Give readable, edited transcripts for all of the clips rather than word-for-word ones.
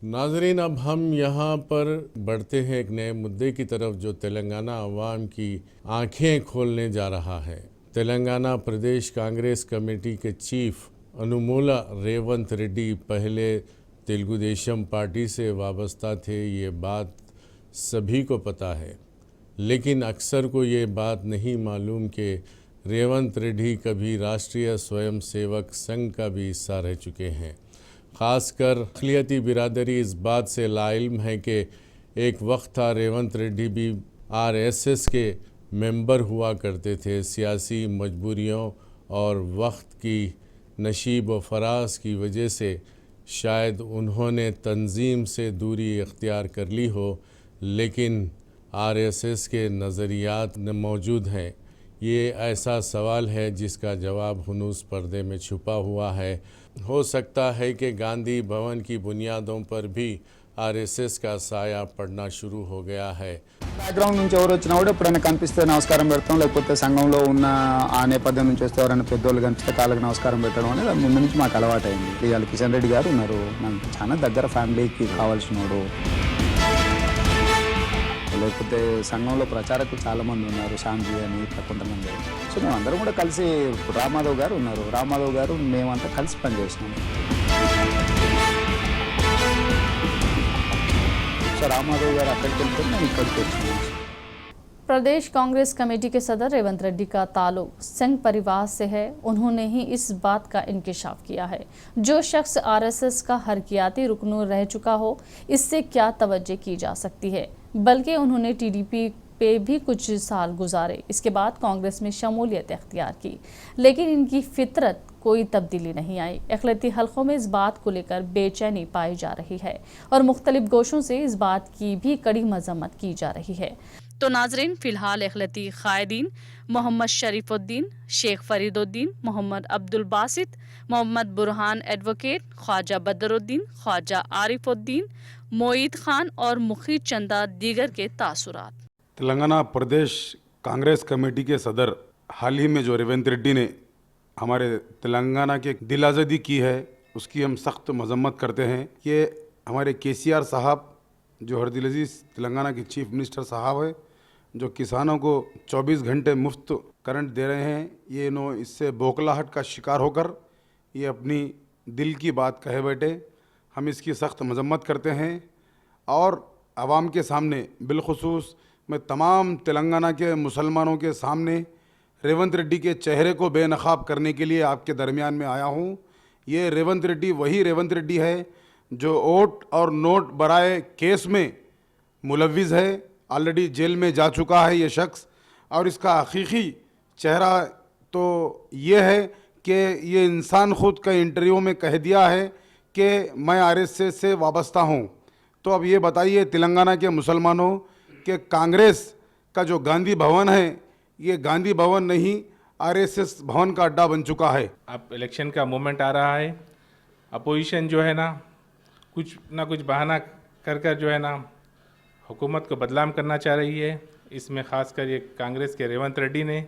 नाजरीन, अब हम यहाँ पर बढ़ते हैं एक नए मुद्दे की तरफ जो तेलंगाना अवाम की आंखें खोलने जा रहा है। तेलंगाना प्रदेश कांग्रेस कमेटी के चीफ अनुमूला रेवंत रेड्डी पहले तेलुगु देशम पार्टी से वाबस्ता थे, ये बात सभी को पता है। लेकिन अक्सर को ये बात नहीं मालूम कि रेवंत रेड्डी कभी राष्ट्रीय स्वयंसेवक संघ का भी हिस्सा रह चुके हैं। ख़ासकर अक़लियती बिरादरी इस बात से लाइल्म है कि एक वक्त था रेवंत रेड्डी भी आरएसएस के मेंबर हुआ करते थे। सियासी मजबूरियों और वक्त की नशीब व फराज की वजह से शायद उन्होंने तंजीम से दूरी इख्तियार कर ली हो, लेकिन आरएसएस के नज़रियात मौजूद हैं। ये ऐसा सवाल है जिसका जवाब हुनूस पर्दे में छुपा हुआ है। हो सकता है कि गांधी भवन की बुनियादों पर भी आरएसएस का साया पड़ना शुरू हो गया है। బ్యాక్గ్రౌండ్ నుంచి ఎవరు వచ్చినా కూడా ఎప్పుడైనా కనిపిస్తే నమస్కారం పెడతాం, లేకపోతే సంఘంలో ఉన్న ఆ నేపథ్యం నుంచి వస్తే ఎవరైనా పెద్దోళ్ళు కనిపిస్తే కాళ్ళకి నమస్కారం పెట్టడం అనేది అది ముందు నుంచి మాకు అలవాటైంది. ఇవాళ కిషన్ రెడ్డి గారు ఉన్నారు, నాకు చాలా దగ్గర ఫ్యామిలీకి కావాల్సినోడు. లేకపోతే సంఘంలో ప్రచారకులు చాలామంది ఉన్నారు, శాంతి అని ఇట్లా కొంతమంది. సో మేమందరం కూడా కలిసి, రామాధవ్ గారు ఉన్నారు, రామాధవ్ గారు మేమంతా కలిసి పనిచేసినాం. సో రామాధవ్ గారు అక్కడికి వెళ్తే నేను ఇక్కడికి వచ్చినాను. प्रदेश कांग्रेस कमेटी के सदर रेवंत रेड्डी का ताल्लुक संघ परिवार से है। उन्होंने ही इस बात का इंकिशाफ किया है, जो शख्स आरएसएस का हरकियाती रुकन रह चुका हो, इससे क्या तवज्जो की जा सकती है। बल्कि उन्होंने टीडीपी पे भी कुछ साल गुजारे, इसके बाद कांग्रेस में शमूलियत अख्तियार की, लेकिन इनकी फितरत कोई तब्दीली नहीं आई। अक़लियती हलकों में इस बात को लेकर बेचैनी पाई जा रही है और मुख्तलिफ गोशों से इस बात की भी कड़ी मजम्मत की जा रही है। तो नाजरीन, फ़िलहाल अक़लियती क़ायदीन मोहम्मद शरीफुद्दीन, शेख फरीदुद्दीन, मोहम्मद अब्दुल बासित, मोहम्मद बुरहान एडवोकेट, ख्वाजा बदरुद्दीन, ख्वाजा आरिफुद्दीन, मोईद खान और मुखी चंदा दीगर के तासुरात। तेलंगाना प्रदेश कांग्रेस कमेटी के सदर हाल ही में जो रेवंत रेड्डी ने हमारे तेलंगाना के दिल आज़ादी की है, उसकी हम सख्त मजम्मत करते हैं। ये हमारे केसीआर साहब जो हरदिल अजीज़ तेलंगाना के चीफ मिनिस्टर साहब है, जो किसानों को 24 घंटे मुफ्त करंट दे रहे हैं, ये इससे बौखलाहट का शिकार होकर ये अपनी दिल की बात कहे बैठे। हम इसकी सख्त मजम्मत करते हैं और आवाम के सामने, बिलखुसूस मैं तमाम तेलंगाना के मुसलमानों के सामने रेवंत रेड्डी के चेहरे को बेनकाब करने के लिए आपके दरमियान में आया हूँ। ये रेवंत रेड्डी वही रेवंत रेड्डी है जो वोट और नोट बराए केस में मुलविज़ है, ऑलरेडी जेल में जा चुका है ये शख्स। और इसका हकीकी चेहरा तो ये है कि ये इंसान ख़ुद का इंटरव्यू में कह दिया है कि मैं आरएसएस से वाबस्ता हूँ। तो अब ये बताइए तेलंगाना के मुसलमानों कि कांग्रेस का जो गांधी भवन है, ये गांधी भवन नहीं आरएसएस भवन का अड्डा बन चुका है। अब इलेक्शन का मोमेंट आ रहा है, अपोजिशन जो है ना कुछ बहाना कर कर जो है ना हुकूमत को बदनाम करना चाह रही है। इसमें ख़ासकर ये कांग्रेस के रेवंत रेड्डी ने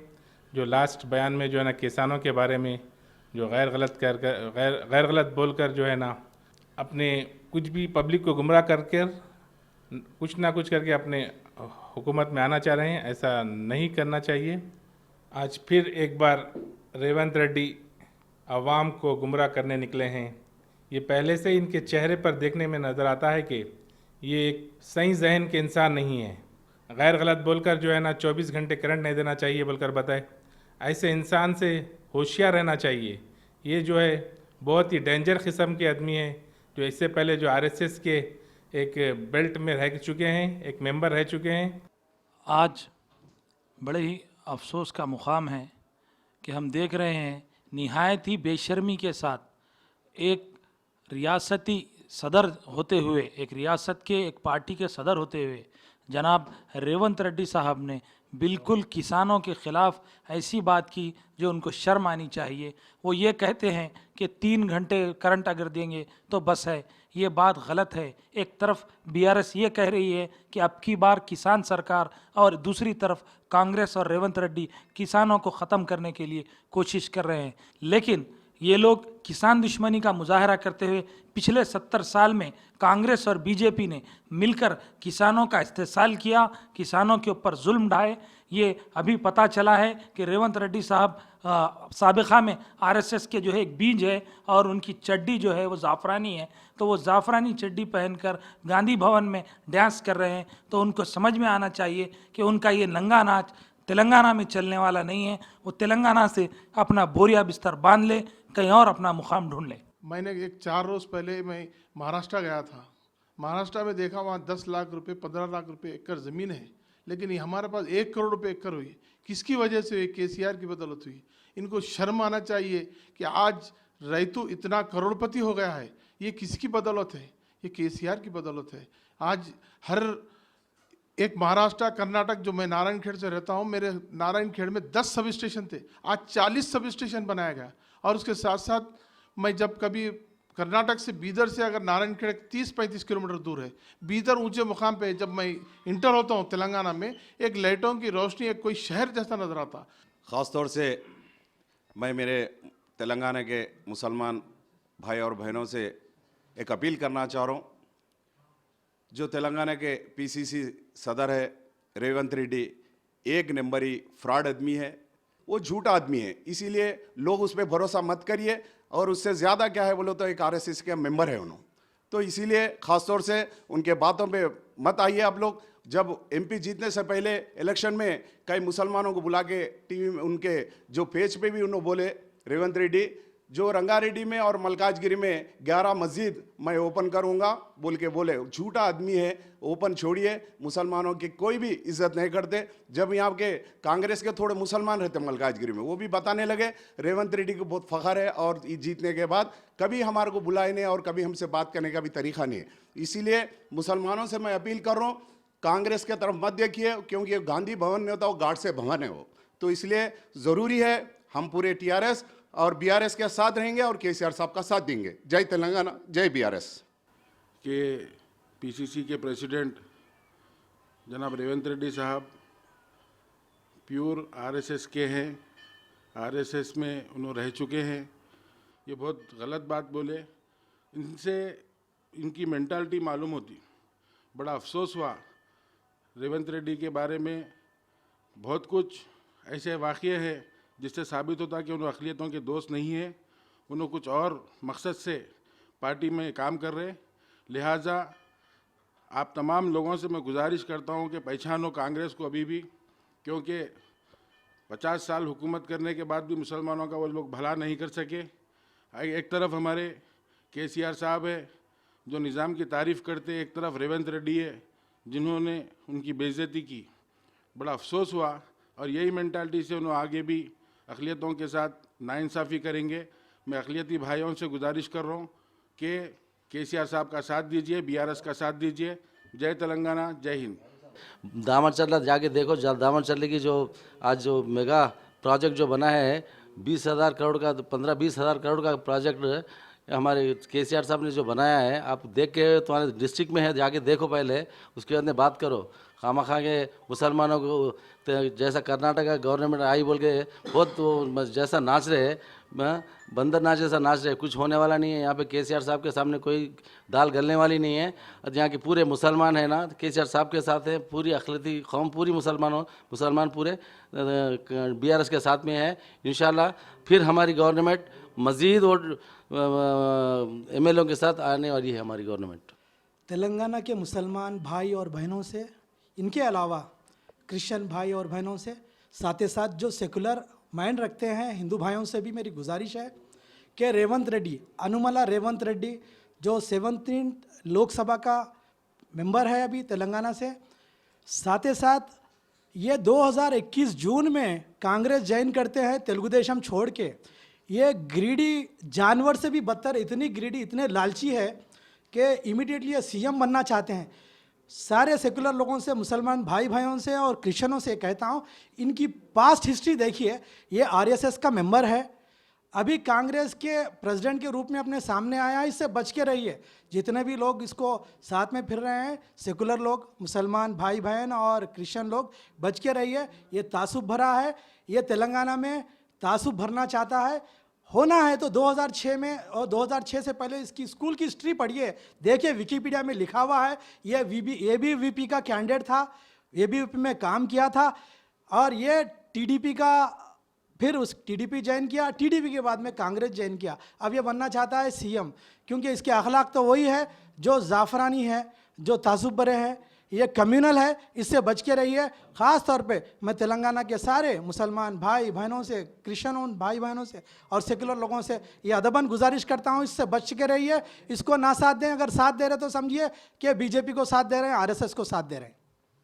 जो लास्ट बयान में जो है ना किसानों के बारे में जो गैर गलत बोलकर जो है ना अपने कुछ भी पब्लिक को गुमराह करके कुछ ना कुछ करके अपने हुकूमत में आना चाह रहे हैं। ऐसा नहीं करना चाहिए। आज फिर एक बार रेवंत रेड्डी आवाम को गुमराह करने निकले हैं। ये पहले से इनके चेहरे पर देखने में नज़र आता है कि ये एक सही जहन के इंसान नहीं है। गैर गलत बोलकर जो है ना 24 घंटे करंट नहीं देना चाहिए बोलकर बताए। ऐसे इंसान से होशियार रहना चाहिए। ये जो है बहुत ही डेंजर किस्म के आदमी है, जो इससे पहले जो आरएसएस के एक बेल्ट में रह चुके हैं, एक मेंबर रह चुके हैं। आज बड़े ही अफसोस का मुकाम है कि हम देख रहे हैं निहायत ही बेशर्मी के साथ एक रियासती सदर होते हुए, एक रियासत के एक पार्टी के सदर होते हुए जनाब रेवंत रेड्डी साहब ने बिल्कुल किसानों के ख़िलाफ़ ऐसी बात की जो उनको शर्म आनी चाहिए। वो ये कहते हैं कि 3 घंटे करंट अगर देंगे तो बस है। ये बात गलत है। एक तरफ बीआरएस ये कह रही है कि अब की बार किसान सरकार, और दूसरी तरफ कांग्रेस और रेवंत रेड्डी किसानों को ख़त्म करने के लिए कोशिश कर रहे हैं। लेकिन ये लोग किसान दुश्मनी का मुजाहरा करते हुए पिछले 70 साल में कांग्रेस और बीजेपी ने मिलकर किसानों का इस्तेसाल किया, किसानों के ऊपर जुल्म ढाए। ये अभी पता चला है कि रेवंत रेड्डी साहब साबिक़ा में आरएसएस के जो है एक बीज है और उनकी चड्डी जो है वो ज़ाफ़रानी है, तो वो ज़ाफ़रानी चड्डी पहनकर गांधी भवन में डांस कर रहे हैं। तो उनको समझ में आना चाहिए कि उनका ये नंगा नाच तेलंगाना में चलने वाला नहीं है। वो तेलंगाना से अपना बोरिया बिस्तर बांध ले, कहीं और अपना मुकाम ढूंढ ले। मैंने एक 4 रोज़ पहले मैं महाराष्ट्र गया था। महाराष्ट्र में देखा वहाँ 10 लाख रुपए 15 लाख रुपए एकड़ ज़मीन है, लेकिन ये हमारे पास 1 करोड़ रुपए एकड़ हुई। किसकी वजह से हुई? केसीआर की बदौलत हुई। इनको शर्म आना चाहिए कि आज रैतू इतना करोड़पति हो गया है। ये किसकी बदौलत है? ये केसीआर की बदौलत है। आज हर एक महाराष्ट्र कर्नाटक, जो मैं नारायणखेड़ से रहता हूँ, मेरे नारायणखेड़ में 10 सब स्टेशन थे, आज 40 सब स्टेशन बनाया गया। और उसके साथ साथ मैं जब कभी कर्नाटक से बीदर से अगर नारायणखेड़ 30-35 किलोमीटर दूर है, बीदर ऊंचे मुकाम पे जब मैं इंटर होता हूँ तेलंगाना में, एक लाइटों की रोशनी एक कोई शहर जैसा नजर आता। ख़ास तौर से मैं मेरे तेलंगाना के मुसलमान भाई और बहनों से एक अपील करना चाह रहा हूँ। जो तेलंगाना के पीसीसी सदर है रेवंत रेड्डी, एक नंबरी फ्रॉड आदमी है, वो झूठा आदमी है, इसीलिए लोग उस पर भरोसा मत करिए। और उससे ज़्यादा क्या है बोलो तो एक आरएसएस के मेंबर है उन्होंने, तो इसीलिए ख़ास तौर से उनके बातों पे मत आइए आप लोग। जब एमपी जीतने से पहले इलेक्शन में कई मुसलमानों को बुला के टीवी में उनके जो पेज पे भी उन्होंने बोले, रेवंत रेड्डी जो रंगारेड्डी में और मलकाजगिरी में 11 मस्जिद मैं ओपन करूंगा बोल के बोले, झूठा आदमी है। ओपन छोड़िए, मुसलमानों की कोई भी इज्जत नहीं करते। जब यहाँ के कांग्रेस के थोड़े मुसलमान रहते मलकाजगिरी में, वो भी बताने लगे रेवंत रेड्डी को बहुत फ़ख्र है और जीतने के बाद कभी हमारे को बुलाए नहीं और कभी हमसे बात करने का भी तरीका नहीं है। इसीलिए मुसलमानों से मैं अपील कर रहा हूँ, कांग्रेस के तरफ मत देखिए, क्योंकि गांधी भवन नहीं होता, वो गार्ड से भवन है वो। तो इसलिए ज़रूरी है हम पूरे टीआरएस और बीआरएस के साथ रहेंगे और केसीआर साहब का साथ देंगे। जय तेलंगाना, जय बीआरएस। के पीसीसी के प्रेसिडेंट जनाब रेवंत रेड्डी साहब प्योर आरएसएस के हैं, आरएसएस में उन्होंने रह चुके हैं। ये बहुत गलत बात बोले, इनसे इनकी मेंटालिटी मालूम होती। बड़ा अफसोस हुआ, रेवंत रेड्डी के बारे में बहुत कुछ ऐसे वाक़ये हैं जिससे साबित होता कि उन्हें अक़लियतों के दोस्त नहीं है, उन्हें कुछ और मकसद से पार्टी में काम कर रहे। लिहाजा आप तमाम लोगों से मैं गुजारिश करता हूं कि पहचानो कांग्रेस को अभी भी, क्योंकि 50 साल हुकूमत करने के बाद भी मुसलमानों का वो लोग भला नहीं कर सके। एक तरफ हमारे केसीआर साहब है जो निज़ाम की तारीफ़ करते, एक तरफ रेवंत रेड्डी है जिन्होंने उनकी बेइज्जती की। बड़ा अफसोस हुआ और यही मेंटालिटी से उन्होंने आगे भी अक़लियतों के साथ नाइंसाफ़ी करेंगे। मैं अक़लियती भाइयों से गुजारिश कर रहा हूँ कि केसीआर साहब का साथ दीजिए, बीआरएस का साथ दीजिए। जय तेलंगाना, जय हिंद। दामनचर्ला जाके देखो, दामनचर्ले की जो आज जो मेगा प्रोजेक्ट जो बना है 20,000 करोड़ का, 15-20 हज़ार करोड़ का प्रोजेक्ट हमारे केसीआर साहब ने जो बनाया है, आप देख के तुम्हारे डिस्ट्रिक्ट में है, जाके देखो पहले, उसके बाद में बात करो। खामखा के मुसलमानों को जैसा कर्नाटक का गवर्नमेंट आई बोल के बहुत जैसा नाच रहे, बंदर नाच जैसा नाच रहे, कुछ होने वाला नहीं है। यहाँ पे केसीआर साहब के सामने कोई दाल गलने वाली नहीं है। यहाँ के पूरे मुसलमान है ना, केसीआर साहब के साथ है, पूरी अक़लियती कौम, पूरी मुसलमान पूरे बीआरएस के साथ में है। इंशाल्लाह फिर हमारी गवर्नमेंट मज़ीद और एमएलओ के साथ आने वाली है हमारी गवर्नमेंट। तेलंगाना के मुसलमान भाई और बहनों से, इनके अलावा क्रिश्चियन भाई और बहनों से, साथ ही साथ जो सेकुलर माइंड रखते हैं हिंदू भाइयों से भी मेरी गुजारिश है कि रेवंत रेड्डी, अनुमला रेवंत रेड्डी जो 17 लोकसभा का मेंबर है अभी तेलंगाना से, साथ ही साथ ये 2021 जून में कांग्रेस ज्वाइन करते हैं तेलुगु देशम छोड़ के। ये ग्रीडी जानवर से भी बदतर, इतनी ग्रीडी, इतने लालची है कि इमीडिएटली ये सीएम बनना चाहते हैं। सारे सेकुलर लोगों से, मुसलमान भाइयों से और क्रिश्चियनों से कहता हूँ, इनकी पास्ट हिस्ट्री देखिए। ये आरएसएस का मेंबर है, अभी कांग्रेस के प्रेसिडेंट के रूप में अपने सामने आया है। इससे बच के रहिए। जितने भी लोग इसको साथ में फिर रहे हैं, सेकुलर लोग, मुसलमान भाई बहन और क्रिश्चियन लोग, बच के रहिए। ये तासुब भरा है, ये तेलंगाना में तासुब भरना चाहता है। होना है तो 2006 में और 2006 से पहले इसकी स्कूल की हिस्ट्री पढ़िए, देखिए विकिपीडिया में लिखा हुआ है। ये एबीवीपी का कैंडिडेट था, एबीवीपी में काम किया था और ये टीडीपी का, फिर उस टीडीपी ज्वाइन किया, टीडीपी के बाद में कांग्रेस ज्वाइन किया। अब ये बनना चाहता है सीएम, क्योंकि इसके अखलाक तो वही है जो ज़ाफ़रानी है, जो तासुब बरे है, ये कम्युनल है, इससे बच के रहिए। ख़ास तौर पे मैं तेलंगाना के सारे मुसलमान भाई बहनों से, क्रिश्चियन भाई बहनों से और सेकुलर लोगों से ये अदबन गुजारिश करता हूँ, इससे बच के रहिए। इसको ना साथ दें, अगर साथ दे रहे तो समझिए कि बीजेपी को साथ दे रहे हैं, आरएसएस को साथ दे रहे हैं।